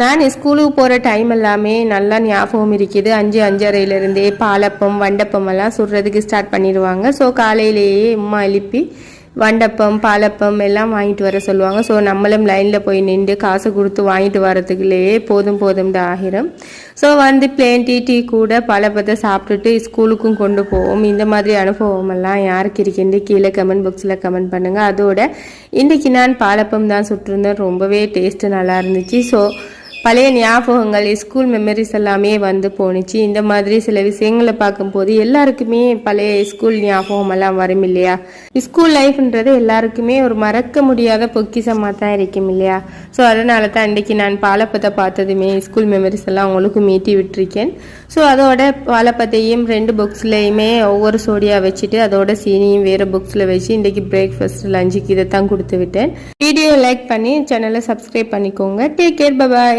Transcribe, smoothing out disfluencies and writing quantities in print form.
நான் ஸ்கூலுக்கு போகிற டைம் எல்லாமே நல்லா ஞாபகம் இருக்குது. 5:30 பாலப்பம் வண்டப்பம் எல்லாம் சுடுறதுக்கு ஸ்டார்ட் பண்ணிடுவாங்க. ஸோ காலையிலேயே அம்மா எழுப்பி வண்டப்பம் பாலப்பம் எல்லாம் வாங்கிட்டு வர சொல்லுவாங்க. ஸோ நம்மளும் லைனில் போய் நின்று காசு கொடுத்து வாங்கிட்டு வரதுக்குள்ளேயே போதும் ஆகிரும். ஸோ வந்து பிளேன் டீ கூட பாலப்பத்தை சாப்பிட்டுட்டு ஸ்கூலுக்கும் கொண்டு போவோம். இந்த மாதிரி அனுபவம் எல்லாம் யாருக்கு இருக்குன்னு கீழே கமெண்ட் பாக்ஸில் கமெண்ட் பண்ணுங்கள். அதோட இன்றைக்கி நான் பாலப்பம் தான் சுட்டிருந்தேன். ரொம்பவே டேஸ்ட்டு நல்லா இருந்துச்சு. ஸோ பழைய ஞாபகங்கள் ஸ்கூல் மெமரிஸ் எல்லாமே வந்து போணுச்சு. இந்த மாதிரி சில விஷயங்களை பார்க்கும்போது எல்லாருக்குமே பழைய ஸ்கூல் ஞாபகம் எல்லாம் வரும் இல்லையா. ஸ்கூல் லைஃப்ன்றது எல்லாருக்குமே ஒரு மறக்க முடியாத பொக்கிஷமாக தான் இருக்கும் இல்லையா. ஸோ அதனால தான் இன்றைக்கி நான் பாலப்பத்தை பார்த்ததுமே ஸ்கூல் மெமரிஸ் எல்லாம் உங்களுக்கு மீட்டி விட்டுருக்கேன். ஸோ அதோட பாலப்பத்தையும் 2 பாக்ஸ்லையுமே ஒவ்வொரு சோடியாக வச்சுட்டு அதோட சீனியும் வேறு பாக்ஸில் வச்சு இன்றைக்கி பிரேக்ஃபாஸ்ட் லஞ்சுக்கு இதை தான் கொடுத்து விட்டேன். வீடியோ லைக் பண்ணி சேனலை சப்ஸ்கிரைப் பண்ணிக்கோங்க. Take care, by.